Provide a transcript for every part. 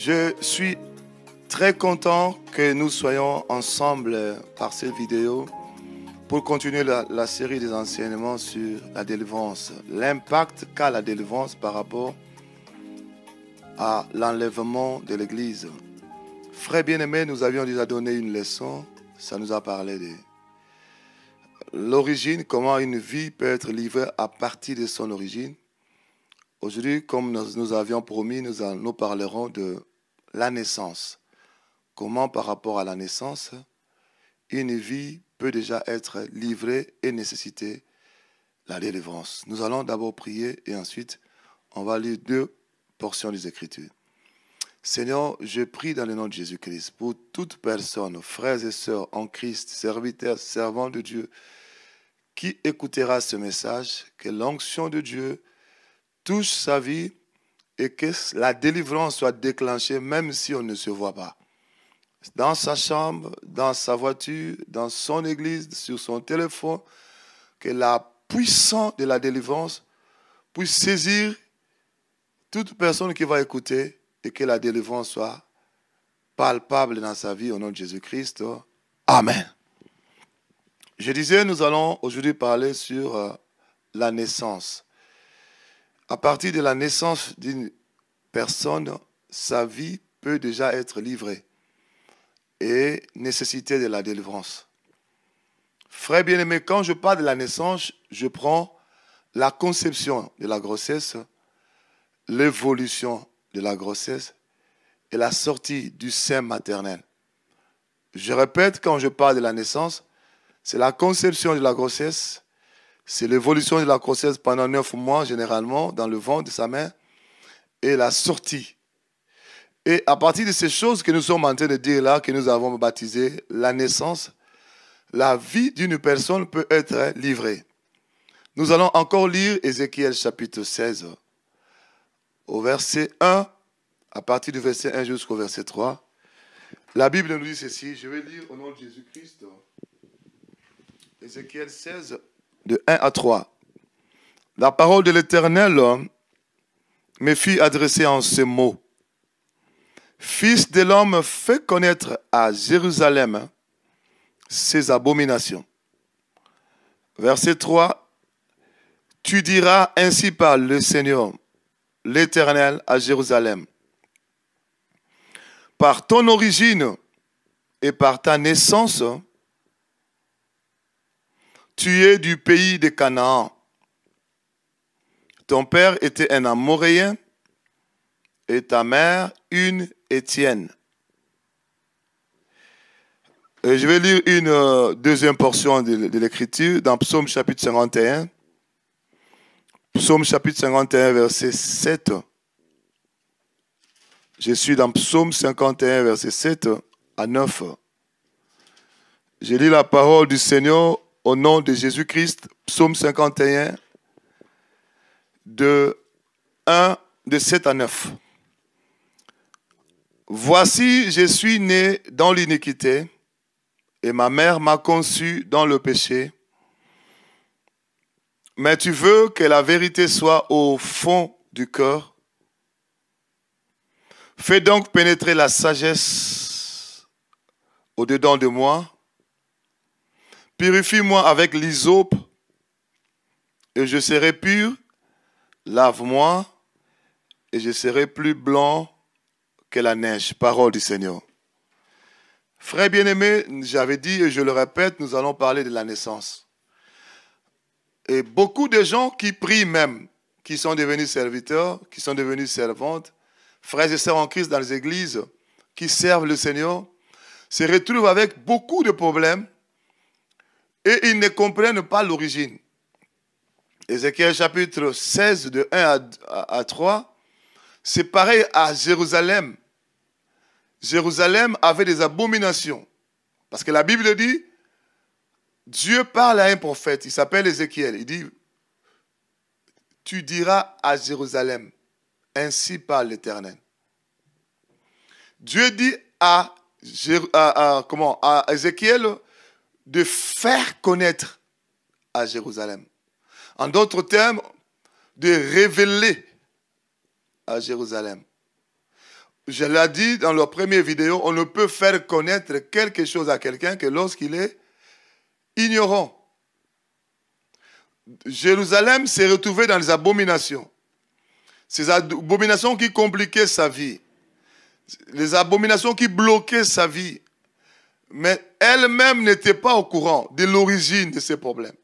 Je suis très content que nous soyons ensemble par cette vidéo pour continuer la série des enseignements sur la délivrance. L'impact qu'a la délivrance par rapport à l'enlèvement de l'Église. Frères bien-aimés, nous avions déjà donné une leçon. Ça nous a parlé de l'origine, comment une vie peut être livrée à partir de son origine. Aujourd'hui, comme nous avions promis, nous parlerons de la naissance. Comment par rapport à la naissance, une vie peut déjà être livrée et nécessiter la délivrance. Nous allons d'abord prier et ensuite on va lire deux portions des Écritures. Seigneur, je prie dans le nom de Jésus-Christ pour toute personne, frères et sœurs en Christ, serviteurs, servants de Dieu, qui écoutera ce message, que l'onction de Dieu touche sa vie et que la délivrance soit déclenchée même si on ne se voit pas. Dans sa chambre, dans sa voiture, dans son église, sur son téléphone, que la puissance de la délivrance puisse saisir toute personne qui va écouter et que la délivrance soit palpable dans sa vie au nom de Jésus-Christ. Amen. Je disais, nous allons aujourd'hui parler sur la naissance. À partir de la naissance d'une personne, sa vie peut déjà être livrée et nécessiter de la délivrance. Frères bien-aimés, quand je parle de la naissance, je prends la conception de la grossesse, l'évolution de la grossesse et la sortie du sein maternel. Je répète, quand je parle de la naissance, c'est la conception de la grossesse, c'est l'évolution de la grossesse pendant 9 mois, généralement, dans le ventre de sa mère, et la sortie. Et à partir de ces choses que nous sommes en train de dire là, que nous avons baptisé la naissance, la vie d'une personne peut être livrée. Nous allons encore lire Ézéchiel chapitre 16, au verset 1, à partir du verset 1 jusqu'au verset 3. La Bible nous dit ceci, je vais lire au nom de Jésus-Christ, Ézéchiel 16, de 1 à 3. La parole de l'Éternel me fit adresser en ces mots. Fils de l'homme, fais connaître à Jérusalem ses abominations. Verset 3. Tu diras ainsi parle le Seigneur, l'Éternel à Jérusalem. Par ton origine et par ta naissance, tu es du pays de Canaan. Ton père était un Amoréen et ta mère une Étienne. Et je vais lire une deuxième portion de l'Écriture dans Psaume chapitre 51. Psaume chapitre 51, verset 7. Je suis dans Psaume 51, verset 7 à 9. Je lis la parole du Seigneur au nom de Jésus-Christ. Psaume 51, de 7 à 9. Voici, je suis né dans l'iniquité, et ma mère m'a conçu dans le péché. Mais tu veux que la vérité soit au fond du cœur. Fais donc pénétrer la sagesse au-dedans de moi. Purifie-moi avec l'hysope, et je serai pur. Lave-moi, et je serai plus blanc que la neige. Parole du Seigneur. Frères bien-aimés, j'avais dit et je le répète, nous allons parler de la naissance. Et beaucoup de gens qui prient même, qui sont devenus serviteurs, qui sont devenus servantes, frères et sœurs en Christ dans les églises, qui servent le Seigneur, se retrouvent avec beaucoup de problèmes et ils ne comprennent pas l'origine. Ézéchiel chapitre 16, de 1 à 3, c'est pareil à Jérusalem. Jérusalem avait des abominations. Parce que la Bible dit, Dieu parle à un prophète, il s'appelle Ézéchiel. Il dit, tu diras à Jérusalem, ainsi parle l'Éternel. Dieu dit à Ézéchiel de faire connaître à Jérusalem. En d'autres termes, de révéler à Jérusalem. je l'ai dit dans leur première vidéo, on ne peut faire connaître quelque chose à quelqu'un que lorsqu'il est ignorant. Jérusalem s'est retrouvée dans les abominations. Ces abominations qui compliquaient sa vie. Les abominations qui bloquaient sa vie. Mais elle-même n'était pas au courant de l'origine de ces problèmes.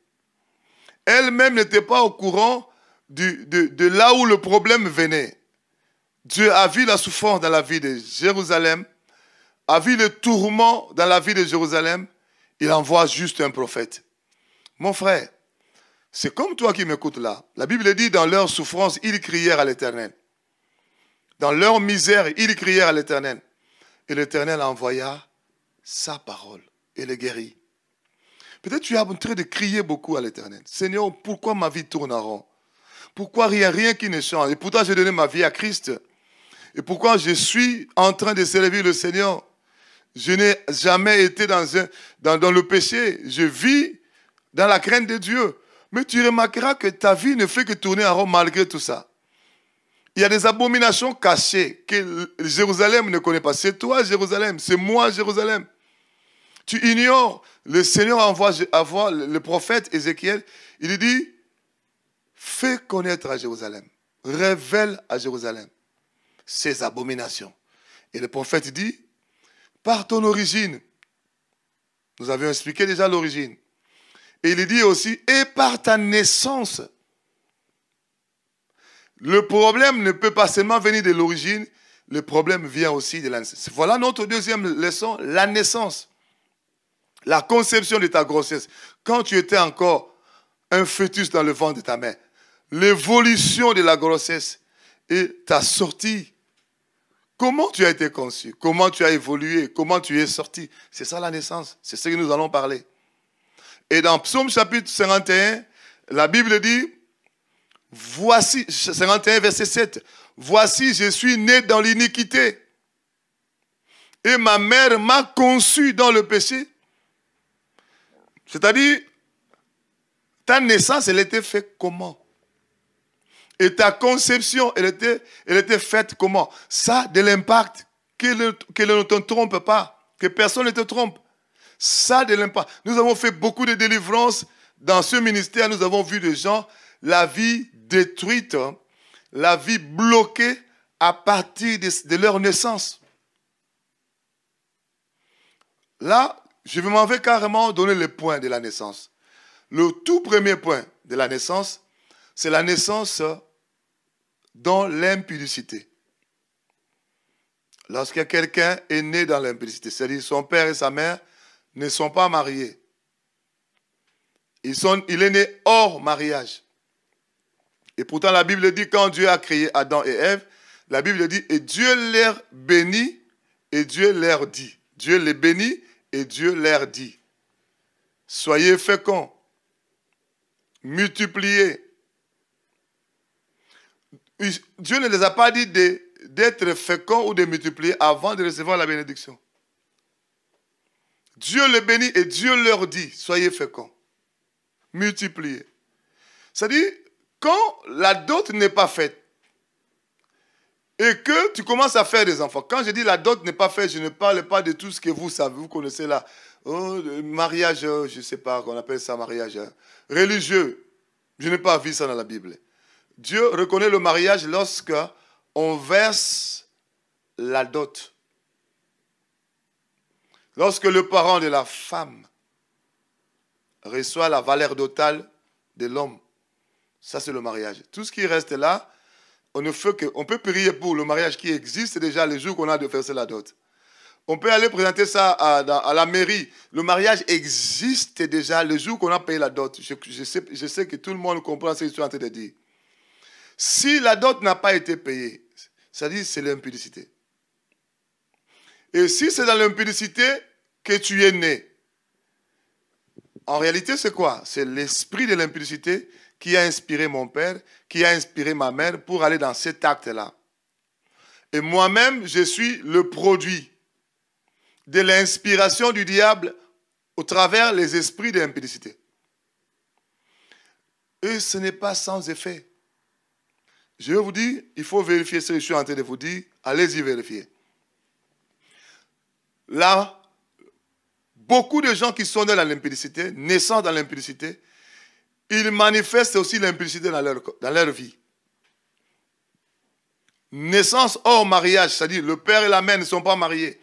Elle-même n'était pas au courant de là où le problème venait. Dieu a vu la souffrance dans la vie de Jérusalem, a vu le tourment dans la vie de Jérusalem. Il envoie juste un prophète. Mon frère, c'est comme toi qui m'écoutes là. La Bible dit, dans leur souffrance, ils crièrent à l'Éternel. Dans leur misère, ils crièrent à l'Éternel. Et l'Éternel envoya sa parole et les guérit. Peut-être tu es en train de crier beaucoup à l'Éternel. Seigneur, pourquoi ma vie tourne en rond? Pourquoi rien qui ne change? Et pourtant, j'ai donné ma vie à Christ. Et pourquoi je suis en train de servir le Seigneur? Je n'ai jamais été dans le péché. Je vis dans la crainte de Dieu. Mais tu remarqueras que ta vie ne fait que tourner en rond malgré tout ça. Il y a des abominations cachées que Jérusalem ne connaît pas. C'est toi, Jérusalem. C'est moi, Jérusalem. Tu ignores. Le Seigneur envoie le prophète Ézéchiel. Il lui dit, fais connaître à Jérusalem. Révèle à Jérusalem ces abominations. Et le prophète dit, par ton origine. Nous avions expliqué déjà l'origine. Et il dit aussi, et par ta naissance. Le problème ne peut pas seulement venir de l'origine, le problème vient aussi de la naissance. Voilà notre deuxième leçon, la naissance. La conception de ta grossesse. Quand tu étais encore un fœtus dans le ventre de ta mère, l'évolution de la grossesse et ta sortie. Comment tu as été conçu? Comment tu as évolué? Comment tu es sorti? C'est ça la naissance. C'est ce que nous allons parler. Et dans Psaume chapitre 51, la Bible dit, voici, 51 verset 7, voici je suis né dans l'iniquité et ma mère m'a conçu dans le péché. C'est-à-dire, ta naissance, elle était faite comment? Et ta conception, elle était faite comment? Ça a de l'impact. Que ne te trompe pas. Que personne ne te trompe. Ça a de l'impact. Nous avons fait beaucoup de délivrances dans ce ministère. Nous avons vu des gens, la vie détruite, la vie bloquée à partir de leur naissance. Là, je m'en vais carrément donner les points de la naissance. Le tout premier point de la naissance, c'est la naissance dans l'impudicité. Lorsque quelqu'un est né dans l'impudicité, c'est-à-dire son père et sa mère ne sont pas mariés. Il est né hors mariage. Et pourtant la Bible dit, quand Dieu a créé Adam et Ève, la Bible dit, et Dieu leur bénit et Dieu leur dit. Dieu les bénit et Dieu leur dit, soyez féconds, multipliez. Dieu ne les a pas dit d'être féconds ou de multiplier avant de recevoir la bénédiction. Dieu les bénit et Dieu leur dit, soyez féconds, multipliez. C'est-à-dire, quand la dot n'est pas faite et que tu commences à faire des enfants, quand je dis la dot n'est pas faite, je ne parle pas de tout ce que vous savez, vous connaissez là. Oh, le mariage, je ne sais pas qu'on appelle ça mariage religieux. Je n'ai pas vu ça dans la Bible. Dieu reconnaît le mariage lorsque on verse la dot. Lorsque le parent de la femme reçoit la valeur totale de l'homme. Ça, c'est le mariage. Tout ce qui reste là, on peut prier pour le mariage qui existe déjà le jour qu'on a de verser la dot. On peut aller présenter ça à la mairie. Le mariage existe déjà le jour qu'on a payé la dot. Je sais que tout le monde comprend ce que je suis en train de dire. Si la dot n'a pas été payée, c'est-à-dire que c'est l'impudicité. Et si c'est dans l'impudicité que tu es né, en réalité c'est quoi? C'est l'esprit de l'impudicité qui a inspiré mon père, qui a inspiré ma mère pour aller dans cet acte-là. Et moi-même, je suis le produit de l'inspiration du diable au travers les esprits de l'impudicité. Et ce n'est pas sans effet. Je vais vous dire, il faut vérifier ce que je suis en train de vous dire. Allez-y vérifier. là, beaucoup de gens qui sont nés dans l'impudicité, naissant dans l'impudicité, ils manifestent aussi l'impudicité dans leur vie. Naissance hors mariage, c'est-à-dire le père et la mère ne sont pas mariés.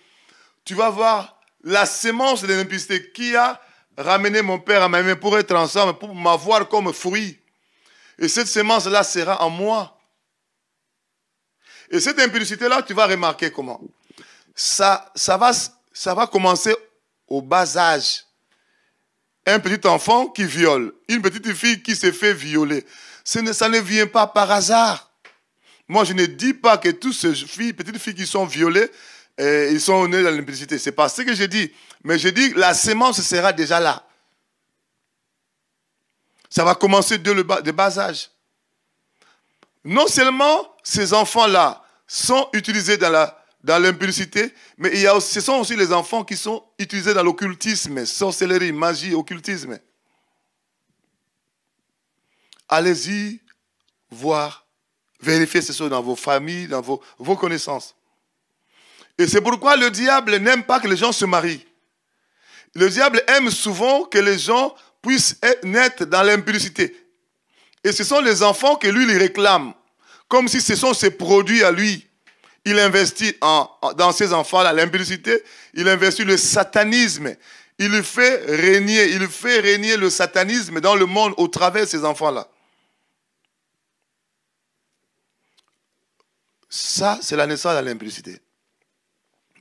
Tu vas voir la sémence de l'impudicité qui a ramené mon père à ma mère pour être ensemble, pour m'avoir comme fruit. Et cette sémence-là sera en moi. Et cette impudicité-là, tu vas remarquer comment. Ça va commencer au bas âge. Un petit enfant qui viole, une petite fille qui se fait violer. Ça ne vient pas par hasard. Moi, je ne dis pas que toutes ces petites filles qui sont violées, ils sont nés dans l'impudicité. Ce n'est pas ce que je dis. Mais je dis que la sémence sera déjà là. Ça va commencer dès le bas âge. Non seulement ces enfants-là sont utilisés dans l'impudicité, mais ce sont aussi les enfants qui sont utilisés dans l'occultisme, sorcellerie, magie, occultisme. Allez-y voir, vérifier ces choses dans vos familles, dans vos connaissances. Et c'est pourquoi le diable n'aime pas que les gens se marient. Le diable aime souvent que les gens puissent naître dans l'impudicité. Et ce sont les enfants que lui, il réclame. Comme si ce sont ses produits à lui. Il investit dans ces enfants-là l'impudicité. Il investit le satanisme. Il fait régner le satanisme dans le monde au travers de ces enfants-là. Ça, c'est la naissance dans l'impudicité.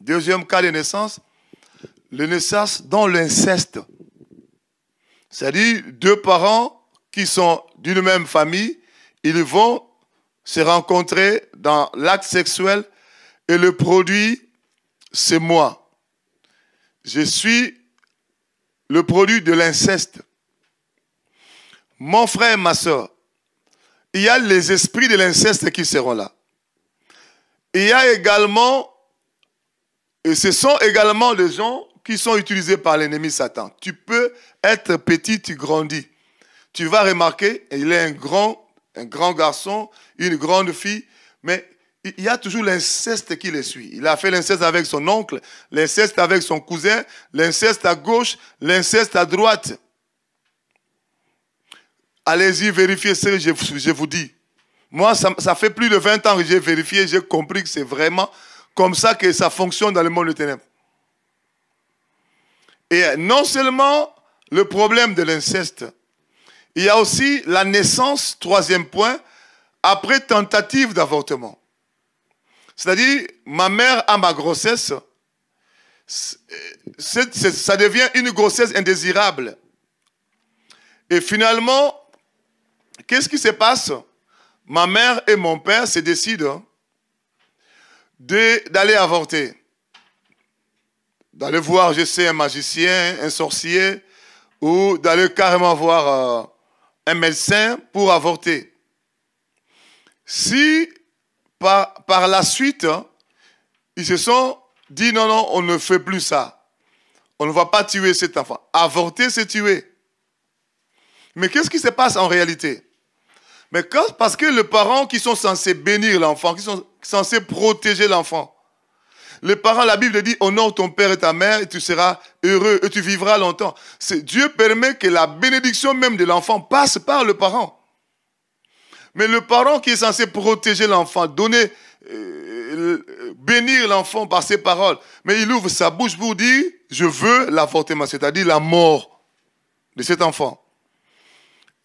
Deuxième cas de naissance, la naissance dans l'inceste. C'est-à-dire deux parents qui sont d'une même famille, ils vont se rencontrer dans l'acte sexuel et le produit, c'est moi. Je suis le produit de l'inceste. Mon frère et ma soeur, il y a les esprits de l'inceste qui seront là. Il y a également, et ce sont également des gens qui sont utilisés par l'ennemi Satan. Tu peux être petit, tu grandis. Tu vas remarquer, il est un grand garçon, une grande fille, mais il y a toujours l'inceste qui le suit. Il a fait l'inceste avec son oncle, l'inceste avec son cousin, l'inceste à gauche, l'inceste à droite. Allez-y, vérifiez ce que je vous dis. Moi, ça fait plus de 20 ans que j'ai vérifié, j'ai compris que c'est vraiment comme ça que ça fonctionne dans le monde des ténèbres. Et non seulement le problème de l'inceste, il y a aussi la naissance, troisième point, après tentative d'avortement. C'est-à-dire, ma mère a ma grossesse, ça devient une grossesse indésirable. Et finalement, qu'est-ce qui se passe? Ma mère et mon père se décident d'aller avorter. D'aller voir, je sais, un magicien, un sorcier, ou d'aller carrément voir un médecin pour avorter. Si, par la suite, ils se sont dit, non, on ne fait plus ça. On ne va pas tuer cet enfant. Avorter, c'est tuer. Mais qu'est-ce qui se passe en réalité? Mais parce que les parents qui sont censés bénir l'enfant, qui sont censés protéger l'enfant, les parents, la Bible dit, honore ton père et ta mère et tu seras heureux et tu vivras longtemps. Dieu permet que la bénédiction même de l'enfant passe par le parent. Mais le parent qui est censé protéger l'enfant, bénir l'enfant par ses paroles, mais il ouvre sa bouche pour dire, je veux l'avortement, c'est-à-dire la mort de cet enfant.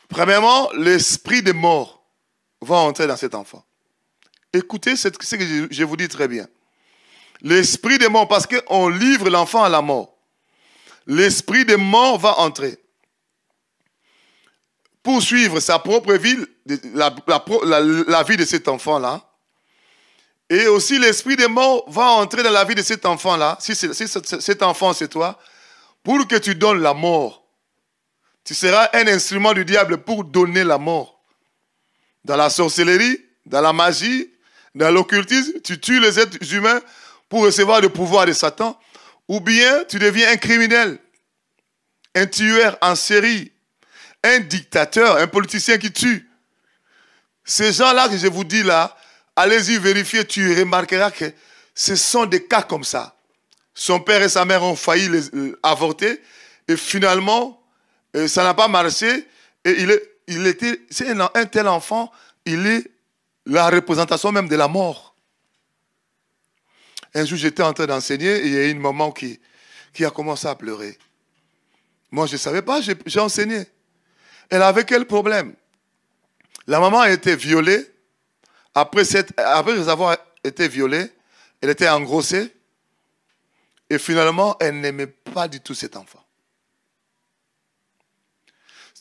Premièrement, l'esprit de mort va entrer dans cet enfant. Écoutez ce que je vous dis très bien. L'esprit de mort, parce qu'on livre l'enfant à la mort. L'esprit de mort va entrer. Pour suivre sa propre vie, la vie de cet enfant-là. Et aussi l'esprit de mort va entrer dans la vie de cet enfant-là. Si cet enfant c'est toi, pour que tu donnes la mort. Tu seras un instrument du diable pour donner la mort. Dans la sorcellerie, dans la magie, dans l'occultisme, tu tues les êtres humains pour recevoir le pouvoir de Satan. Ou bien tu deviens un criminel, un tueur en série, un dictateur, un politicien qui tue. Ces gens-là que je vous dis là, allez-y vérifier, tu remarqueras que ce sont des cas comme ça. son père et sa mère ont failli avorter. Et finalement, ça n'a pas marché. Et c'est un tel enfant, il est la représentation même de la mort. Un jour, j'étais en train d'enseigner et il y a une maman qui a commencé à pleurer. Moi, je ne savais pas, j'ai enseigné. Elle avait quel problème? La maman a été violée. Après avoir été violée, elle était engrossée. Et finalement, elle n'aimait pas du tout cet enfant.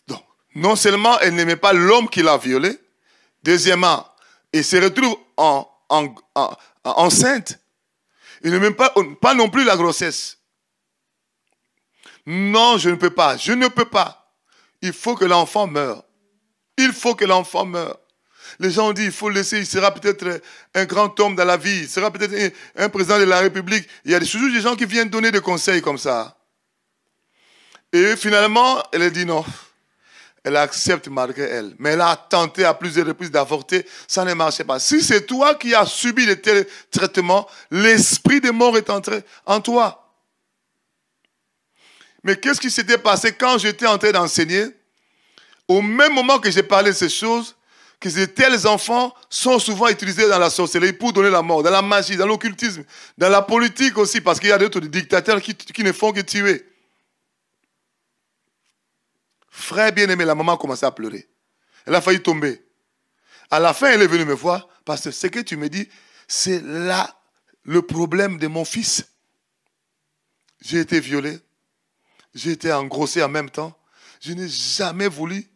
Donc, non seulement elle n'aimait pas l'homme qui l'a violée, deuxièmement, elle se retrouve enceinte. Elle n'aime pas non plus la grossesse. Non, je ne peux pas. Je ne peux pas. Il faut que l'enfant meure. Il faut que l'enfant meure. Les gens ont dit, il faut le laisser, il sera peut-être un grand homme dans la vie, il sera peut-être un président de la République. Il y a toujours des gens qui viennent donner des conseils comme ça. Et finalement, elle a dit non. Elle accepte malgré elle. Mais elle a tenté à plusieurs reprises d'avorter, ça ne marchait pas. Si c'est toi qui as subi de tels traitements, l'esprit de mort est entré en toi. Mais qu'est-ce qui s'était passé quand j'étais en train d'enseigner? Au même moment que j'ai parlé de ces choses, que de tels enfants sont souvent utilisés dans la sorcellerie pour donner la mort, dans la magie, dans l'occultisme, dans la politique aussi, parce qu'il y a d'autres dictateurs qui ne font que tuer. Frère bien-aimé, la maman a commencé à pleurer. Elle a failli tomber. À la fin, elle est venue me voir, parce que ce que tu me dis, c'est là le problème de mon fils. J'ai été violé, j'ai été engrossé en même temps. Je n'ai jamais voulu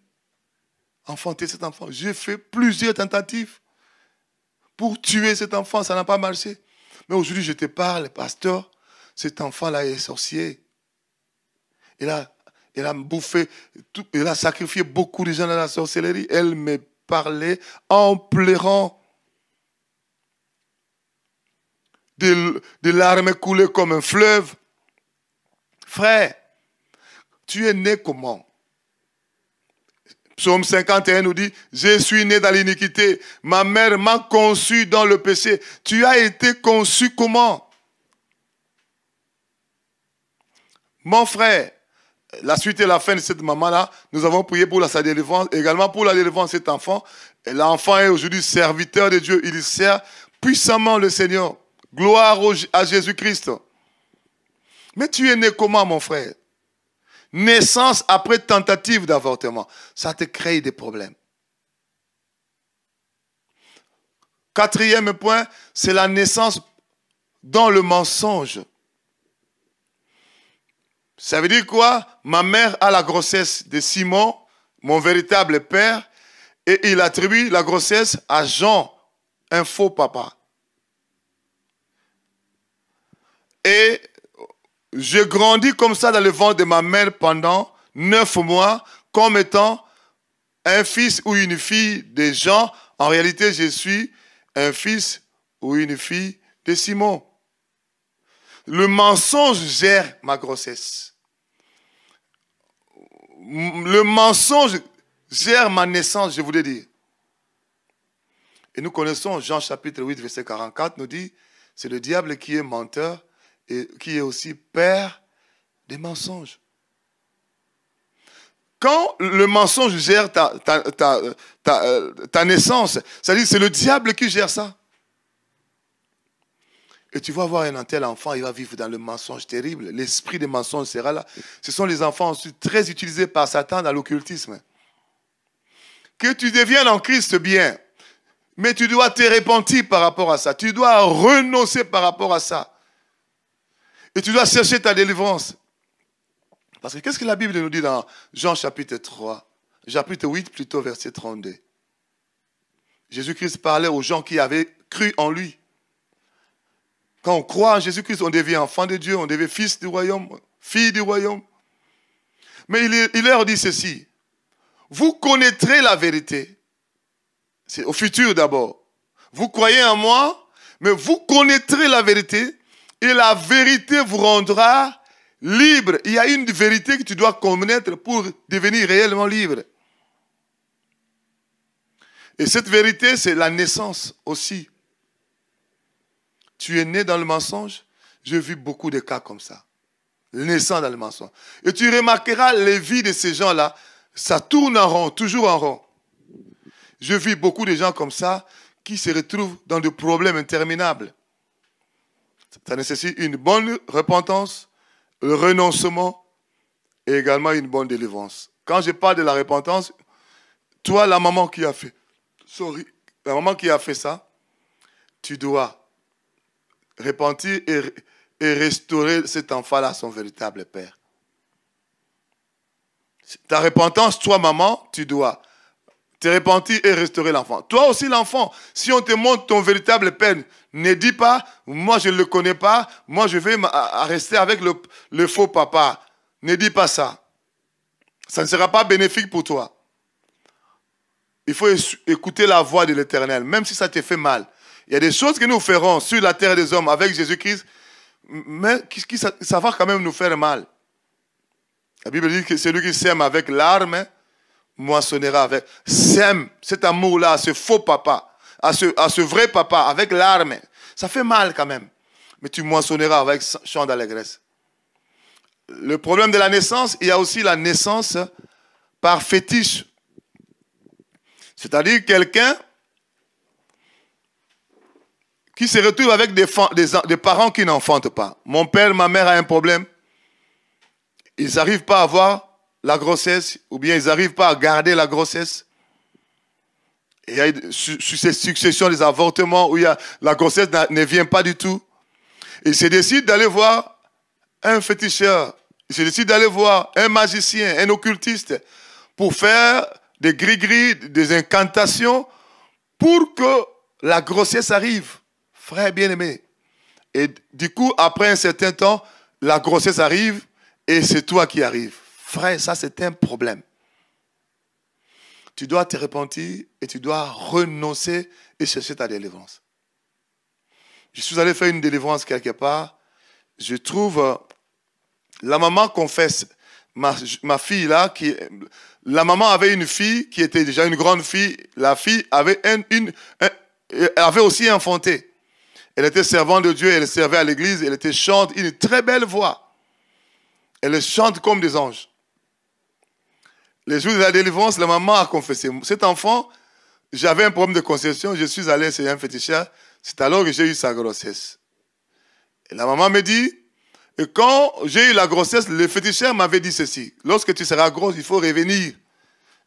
enfanter cet enfant. J'ai fait plusieurs tentatives pour tuer cet enfant. Ça n'a pas marché. Mais aujourd'hui, je te parle, pasteur. Cet enfant-là est sorcier. Il a bouffé, il a sacrifié beaucoup de gens dans la sorcellerie. Elle me parlait en pleurant. Des larmes coulaient comme un fleuve. Frère, tu es né comment? Psaume 51 nous dit, je suis né dans l'iniquité, ma mère m'a conçu dans le péché. Tu as été conçu comment? Mon frère, la suite et la fin de cette maman-là, nous avons prié pour sa délivrance, également pour la délivrance de cet enfant. Et l'enfant est aujourd'hui serviteur de Dieu, il sert puissamment le Seigneur. Gloire à Jésus-Christ. Mais tu es né comment, mon frère? Naissance après tentative d'avortement. Ça te crée des problèmes. Quatrième point, c'est la naissance dans le mensonge. Ça veut dire quoi? Ma mère a la grossesse de Simon, mon véritable père, et il attribue la grossesse à Jean, un faux papa. Et j'ai grandi comme ça dans le ventre de ma mère pendant 9 mois, comme étant un fils ou une fille de Jean. En réalité, je suis un fils ou une fille de Simon. Le mensonge gère ma grossesse. Le mensonge gère ma naissance, je voulais dire. Et nous connaissons Jean chapitre 8, verset 44, nous dit, c'est le diable qui est menteur et qui est aussi père des mensonges. Quand le mensonge gère ta naissance, c'est-à-dire c'est le diable qui gère ça. Et tu vas voir un tel enfant, il va vivre dans le mensonge terrible. L'esprit des mensonges sera là. Ce sont les enfants ensuite très utilisés par Satan dans l'occultisme. Que tu deviennes en Christ bien, mais tu dois te repentir par rapport à ça. Tu dois renoncer par rapport à ça. Et tu dois chercher ta délivrance. Parce que qu'est-ce que la Bible nous dit dans Jean chapitre 3, chapitre 8 plutôt, verset 32. Jésus-Christ parlait aux gens qui avaient cru en lui. Quand on croit en Jésus-Christ, on devient enfant de Dieu, on devient fils du royaume, fille du royaume. Mais il leur dit ceci, vous connaîtrez la vérité. C'est au futur d'abord. Vous croyez en moi, mais vous connaîtrez la vérité et la vérité vous rendra libre. Il y a une vérité que tu dois connaître pour devenir réellement libre. Et cette vérité, c'est la naissance aussi. Tu es né dans le mensonge, Je vis beaucoup de cas comme ça. Naissant dans le mensonge. Et tu remarqueras les vies de ces gens-là, ça tourne en rond, toujours en rond. Je vis beaucoup de gens comme ça qui se retrouvent dans des problèmes interminables. Ça nécessite une bonne repentance, le renoncement et également une bonne délivrance. Quand je parle de la repentance, toi, la maman qui a fait, la maman qui a fait ça, tu dois repentir et restaurer cet enfant-là à son véritable père. Ta repentance, toi, maman, tu dois te repentir et restaurer l'enfant. Toi aussi, l'enfant, si on te montre ton véritable père, ne dis pas, moi, je ne le connais pas, moi, je vais rester avec le faux papa. Ne dis pas ça. Ça ne sera pas bénéfique pour toi. Il faut écouter la voix de l'Éternel, même si ça te fait mal. Il y a des choses que nous ferons sur la terre des hommes avec Jésus-Christ, mais ça va quand même nous faire mal. La Bible dit que celui qui sème avec larmes moissonnera avec. Sème cet amour-là à ce faux papa, à ce vrai papa, avec larmes. Ça fait mal quand même. Mais tu moissonneras avec chant d'allégresse. Le problème de la naissance, il y a aussi la naissance par fétiche. C'est-à-dire quelqu'un qui se retrouve avec des parents qui n'enfantent pas. Mon père, ma mère a un problème. Ils n'arrivent pas à avoir la grossesse, ou bien ils n'arrivent pas à garder la grossesse. Et il y a cette succession des avortements où la grossesse ne vient pas du tout. Ils se décident d'aller voir un féticheur. Ils se décident d'aller voir un magicien, un occultiste, pour faire des gris-gris, des incantations, pour que la grossesse arrive. Frère bien-aimé. Et du coup, après un certain temps, la grossesse arrive et c'est toi qui arrives. Frère, ça c'est un problème. Tu dois te repentir et tu dois renoncer et chercher ta délivrance. Je suis allé faire une délivrance quelque part. Je trouve la maman confesse, ma fille là, la maman avait une fille qui était déjà une grande fille. La fille avait, avait aussi enfanté. Elle était servante de Dieu, elle servait à l'église, elle était chante, une très belle voix. Elle chante comme des anges. Les jours de la délivrance, la maman a confessé. Cet enfant, j'avais un problème de conception, je suis allé chez un féticheur, c'est alors que j'ai eu sa grossesse. Et la maman me dit, et quand j'ai eu la grossesse, le féticheur m'avait dit ceci, lorsque tu seras grosse, il faut revenir.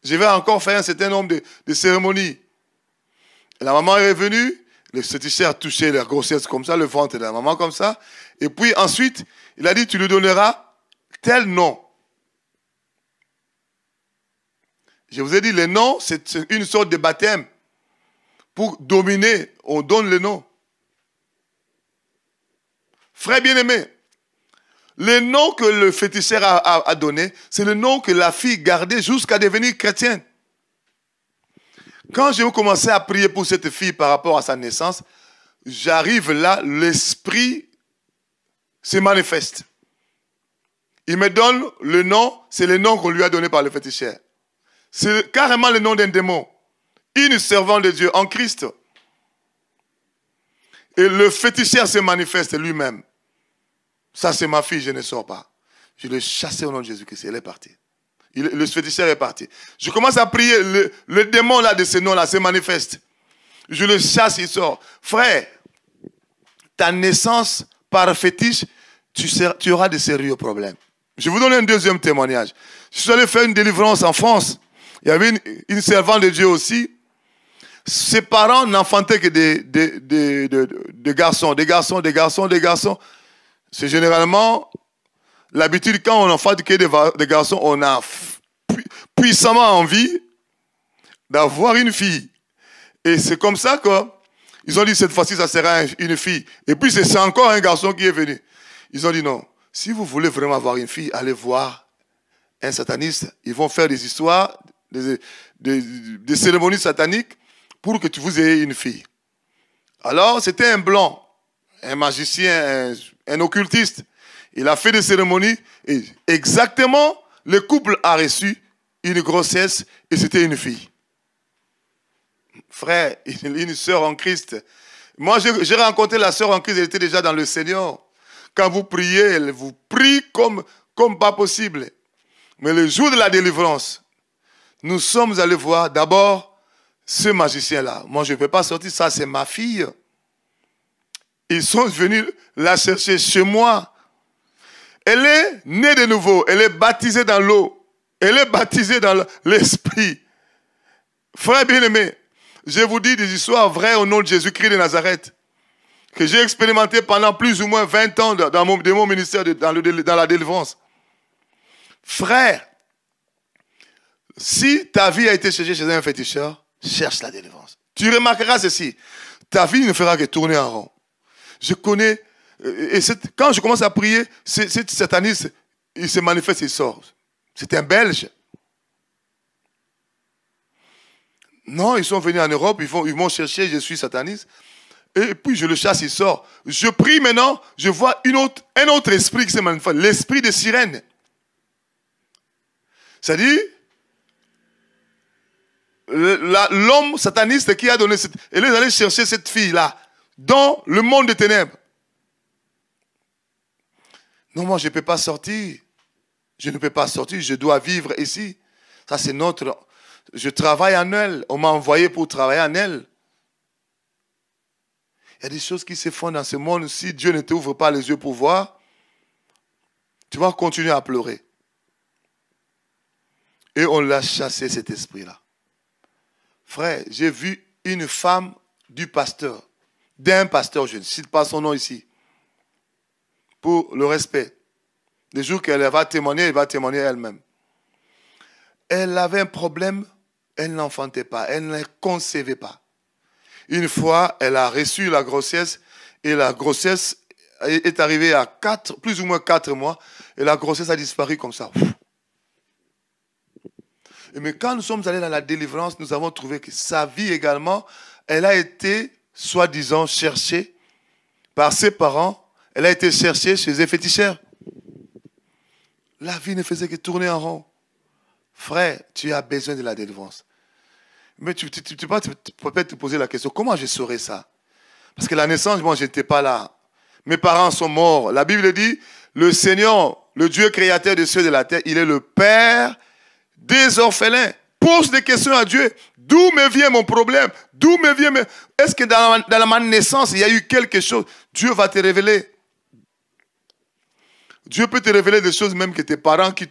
Je vais encore faire un certain nombre de cérémonies. Et la maman est revenue, le féticheur a touché la grossesse comme ça, le ventre de la maman comme ça, et puis ensuite, il a dit, tu lui donneras tel nom. Je vous ai dit, le nom, c'est une sorte de baptême. Pour dominer, on donne le nom. Frère bien-aimé, le nom que le féticheur a donné, c'est le nom que la fille gardait jusqu'à devenir chrétienne. Quand j'ai commencé à prier pour cette fille par rapport à sa naissance, j'arrive là, l'esprit se manifeste. Il me donne le nom, c'est le nom qu'on lui a donné par le féticheur. C'est carrément le nom d'un démon. Une servante de Dieu en Christ. Et le féticheur se manifeste lui-même. Ça, c'est ma fille, je ne sors pas. Je l'ai chassée au nom de Jésus-Christ. Elle est partie. Le féticheur est parti. Je commence à prier. Le démon là de ce nom-là se manifeste. Je le chasse, il sort. Frère, ta naissance par fétiche, tu auras de sérieux problèmes. Je vous donne un deuxième témoignage. Je suis allé faire une délivrance en France. Il y avait une servante de Dieu aussi. Ses parents n'enfantaient que des garçons, des garçons, des garçons, des garçons. C'est généralement l'habitude, quand on enfante que des garçons, on a puissamment envie d'avoir une fille. Et c'est comme ça qu'ils ont dit, cette fois-ci, ça sera une fille. Et puis, c'est encore un garçon qui est venu. Ils ont dit, non, si vous voulez vraiment avoir une fille, allez voir un sataniste. Ils vont faire des histoires, des cérémonies sataniques pour que vous ayez une fille. Alors, c'était un blanc, un magicien, un occultiste. Il a fait des cérémonies et exactement, le couple a reçu une grossesse et c'était une fille. Frère, une sœur en Christ. Moi, j'ai rencontré la sœur en Christ, elle était déjà dans le Seigneur. Quand vous priez, elle vous prie comme pas possible. Mais le jour de la délivrance, nous sommes allés voir d'abord ce magicien-là. Moi, je ne peux pas sortir, ça c'est ma fille. Ils sont venus la chercher chez moi. Elle est née de nouveau, elle est baptisée dans l'eau, elle est baptisée dans l'esprit. Frère bien-aimé, je vous dis des histoires vraies au nom de Jésus-Christ de Nazareth, que j'ai expérimenté pendant plus ou moins 20 ans dans mon ministère dans la délivrance. Frère, si ta vie a été cherchée chez un féticheur, cherche la délivrance. Tu remarqueras ceci, ta vie ne fera que tourner en rond. Je connais, et quand je commence à prier, cet sataniste, il se manifeste, il sort. C'est un Belge. Non, ils sont venus en Europe, ils m'ont cherché, je suis sataniste. Et puis je le chasse, il sort. Je prie maintenant, je vois un autre esprit qui se manifeste, l'esprit de sirène. C'est-à-dire, l'homme sataniste qui a donné cette... Il est allé chercher cette fille-là dans le monde des ténèbres. Non, moi je ne peux pas sortir. Je ne peux pas sortir, je dois vivre ici. Ça c'est notre... Je travaille en elle. On m'a envoyé pour travailler en elle. Il y a des choses qui se font dans ce monde. Si Dieu ne t'ouvre pas les yeux pour voir, tu vas continuer à pleurer. Et on l'a chassé, cet esprit-là. Frère, j'ai vu une femme du pasteur, d'un pasteur, je ne cite pas son nom ici, pour le respect. Le jour qu'elle va témoigner, elle va témoigner elle-même. Elle avait un problème, elle n'enfantait pas, elle ne concevait pas. Une fois, elle a reçu la grossesse, et la grossesse est arrivée à plus ou moins 4 mois, et la grossesse a disparu comme ça. Mais quand nous sommes allés dans la délivrance, nous avons trouvé que sa vie également, elle a été, soi-disant, cherchée par ses parents. Elle a été cherchée chez les féticheurs. La vie ne faisait que tourner en rond. Frère, tu as besoin de la délivrance. Mais tu peux peut-être te poser la question, comment je saurais ça? Parce que la naissance, moi, je n'étais pas là. Mes parents sont morts. La Bible dit, le Seigneur, le Dieu créateur des cieux et de la terre, il est le Père des orphelins. Pose des questions à Dieu. D'où me vient mon problème? D'où me vient... Est-ce que dans ma naissance, il y a eu quelque chose? Dieu va te révéler. Dieu peut te révéler des choses même que tes parents qui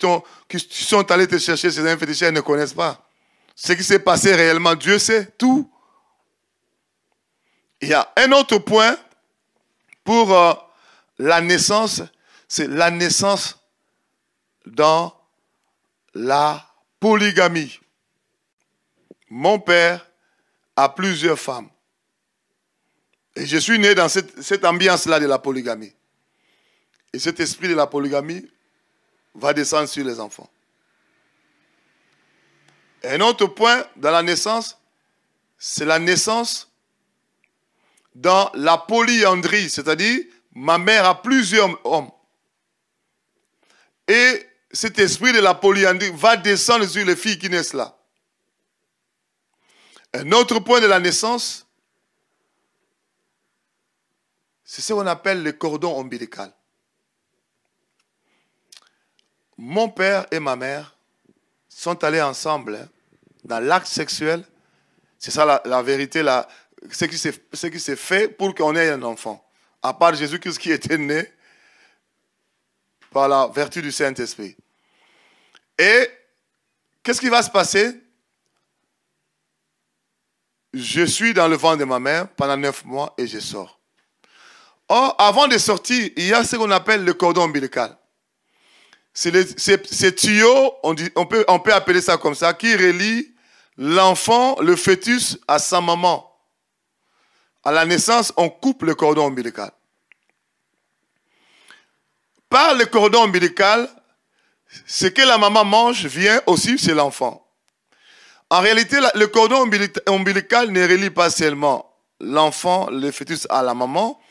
sont allés te chercher chez un féticheur ne connaissent pas. Ce qui s'est passé réellement, Dieu sait tout. Il y a un autre point pour la naissance, c'est la naissance dans la polygamie. Mon père a plusieurs femmes. Et je suis né dans cette ambiance-là de la polygamie. Et cet esprit de la polygamie va descendre sur les enfants. Un autre point dans la naissance, c'est la naissance dans la polyandrie, c'est-à-dire ma mère a plusieurs hommes. Et cet esprit de la polyandrie va descendre sur les filles qui naissent là. Un autre point de la naissance, c'est ce qu'on appelle le cordon ombilical. Mon père et ma mère sont allés ensemble dans l'acte sexuel. C'est ça la vérité, ce qui s'est fait pour qu'on ait un enfant. À part Jésus-Christ qui était né par la vertu du Saint-Esprit. Et qu'est-ce qui va se passer? Je suis dans le ventre de ma mère pendant 9 mois et je sors. Or, avant de sortir, il y a ce qu'on appelle le cordon ombilical. C'est tuyau, on peut appeler ça comme ça, qui relie l'enfant, le fœtus, à sa maman. À la naissance, on coupe le cordon ombilical. Par le cordon ombilical, ce que la maman mange vient aussi chez l'enfant. En réalité, le cordon ombilical ne relie pas seulement l'enfant, le fœtus à la maman,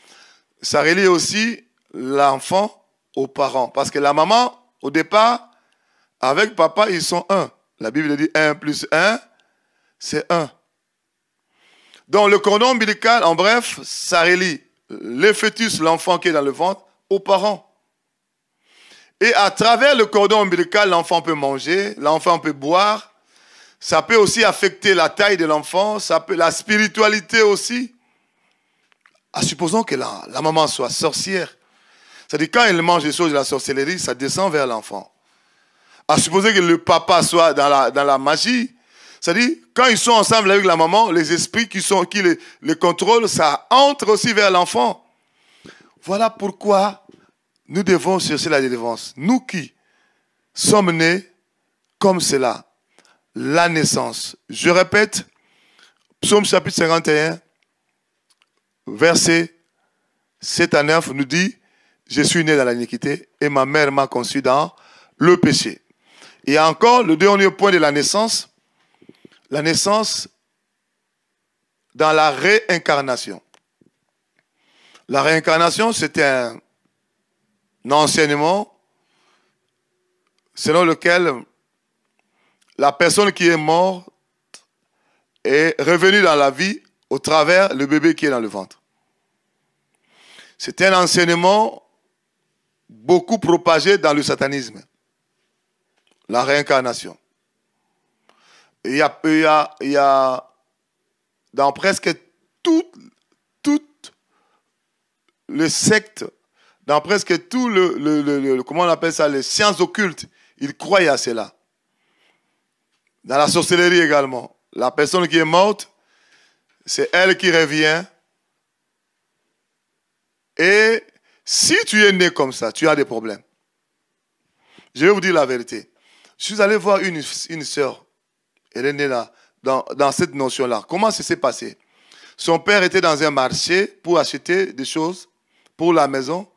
ça relie aussi l'enfant aux parents. Parce que la maman, au départ, avec papa, ils sont un. La Bible dit 1 plus 1, c'est 1. Donc le cordon ombilical, en bref, ça relie le fœtus, l'enfant qui est dans le ventre, aux parents. Et à travers le cordon ombilical, l'enfant peut manger, l'enfant peut boire. Ça peut aussi affecter la taille de l'enfant, la spiritualité aussi. Supposons que la maman soit sorcière. C'est-à-dire quand elle mange des choses de la sorcellerie, ça descend vers l'enfant. Supposer que le papa soit dans la magie. C'est-à-dire, quand ils sont ensemble avec la maman, les esprits qui les contrôlent, ça entre aussi vers l'enfant. Voilà pourquoi nous devons chercher la délivrance. Nous qui sommes nés comme cela, la naissance. Je répète, Psaume chapitre 51, verset 7 à 9 nous dit, je suis né dans l'iniquité et ma mère m'a conçu dans le péché. Et encore, le dernier point de la naissance dans la réincarnation. La réincarnation, c'est un enseignement selon lequel la personne qui est morte est revenue dans la vie au travers le bébé qui est dans le ventre. C'est un enseignement beaucoup propagé dans le satanisme. La réincarnation. Il y a dans presque toutes les sectes, dans presque tout comment on appelle ça, les sciences occultes, ils croient à cela. Dans la sorcellerie également. La personne qui est morte, c'est elle qui revient. Et si tu es né comme ça, tu as des problèmes. Je vais vous dire la vérité. Je suis allé voir une sœur. Elle est née là, dans cette notion-là. Comment ça s'est passé? Son père était dans un marché pour acheter des choses pour la maison.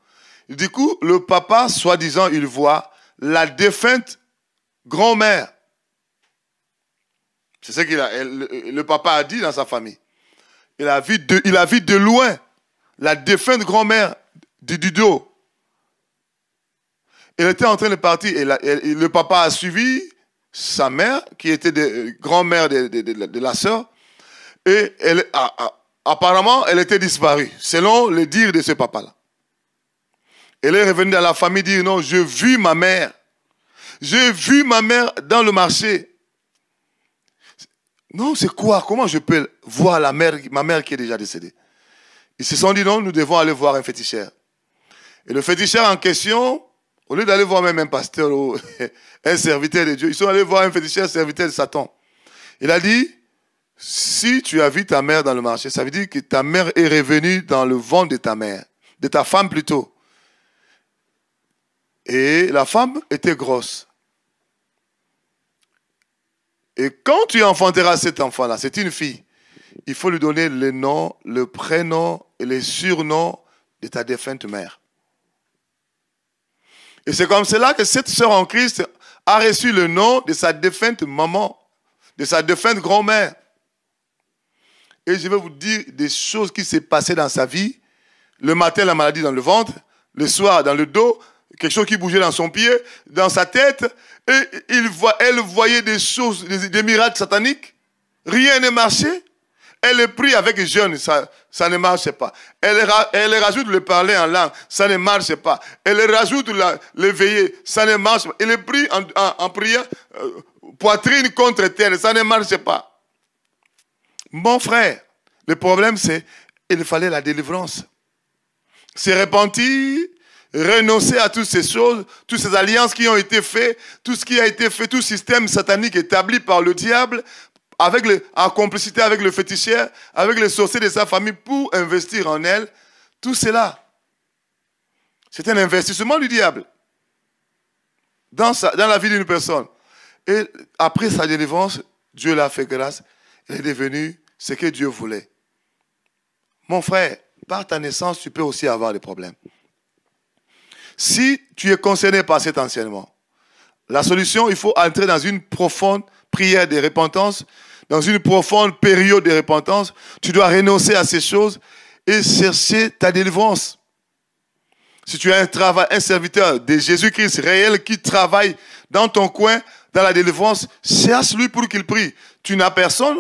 Du coup, le papa, soi-disant, il voit la défunte grand-mère. C'est ce qu'il le papa a dit dans sa famille. Il a vu de loin la défunte grand-mère du dos. Elle était en train de partir et le papa a suivi sa mère, qui était grand-mère de la sœur, et apparemment, elle était disparue, selon le dire de ce papa-là. Elle est revenue dans la famille dire, non, j'ai vu ma mère. J'ai vu ma mère dans le marché. Non, c'est quoi? Comment je peux voir ma mère qui est déjà décédée? Ils se sont dit, non, nous devons aller voir un féticheur. Et le féticheur en question, au lieu d'aller voir même un pasteur ou un serviteur de Dieu, ils sont allés voir un féticheur serviteur de Satan. Il a dit, si tu as vu ta mère dans le marché, ça veut dire que ta mère est revenue dans le ventre de ta mère, de ta femme plutôt. Et la femme était grosse. Et quand tu enfanteras cet enfant-là, c'est une fille, il faut lui donner le nom, le prénom et les surnoms de ta défunte mère. Et c'est comme cela que cette sœur en Christ a reçu le nom de sa défunte maman, de sa défunte grand-mère. Et je vais vous dire des choses qui s'est passées dans sa vie. Le matin, la maladie dans le ventre, le soir dans le dos, quelque chose qui bougeait dans son pied, dans sa tête, et elle voyait des choses, des miracles sataniques. Rien ne marchait. Elle est prise avec jeûne, ça ne marche pas. Elle rajoute le parler en langue, ça ne marche pas. Elle rajoute l'éveiller, ça ne marche pas. Elle est prise en prière, poitrine contre terre, ça ne marche pas. Mon frère, le problème c'est qu'il fallait la délivrance. Se repentir, renoncer à toutes ces choses, toutes ces alliances qui ont été faites, tout ce qui a été fait, tout système satanique établi par le diable, en complicité avec le féticheur, avec les sorciers de sa famille pour investir en elle, tout cela, c'est un investissement du diable dans la vie d'une personne. Et après sa délivrance, Dieu l'a fait grâce, elle est devenue ce que Dieu voulait. Mon frère, par ta naissance, tu peux aussi avoir des problèmes. Si tu es concerné par cet enseignement, la solution, il faut entrer dans une profonde prière de repentance, dans une profonde période de repentance. Tu dois renoncer à ces choses et chercher ta délivrance. Si tu as un serviteur de Jésus-Christ réel qui travaille dans ton coin, dans la délivrance, cherche-lui pour qu'il prie. Tu n'as personne,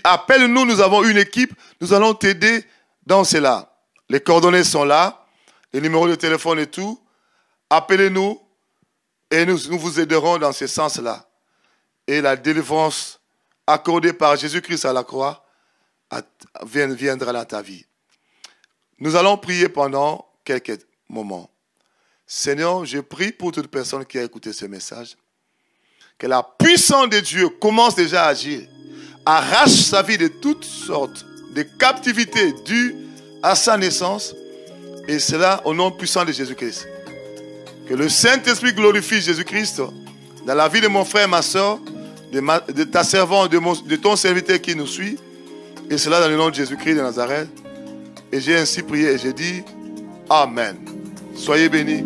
appelle-nous, nous avons une équipe, nous allons t'aider dans cela. Les coordonnées sont là. les numéros de téléphone et tout. Appelez-nous et nous vous aiderons dans ce sens-là. Et la délivrance accordée par Jésus-Christ à la croix viendra dans ta vie. Nous allons prier pendant quelques moments. Seigneur, je prie pour toute personne qui a écouté ce message. Que la puissance de Dieu commence déjà à agir. Arrache sa vie de toutes sortes de captivités dues à sa naissance. Et cela au nom puissant de Jésus-Christ. Que le Saint-Esprit glorifie Jésus-Christ dans la vie de mon frère, ma soeur, de ta servante, de ton serviteur qui nous suit. Et cela dans le nom de Jésus-Christ de Nazareth. Et j'ai ainsi prié et j'ai dit Amen. Soyez bénis.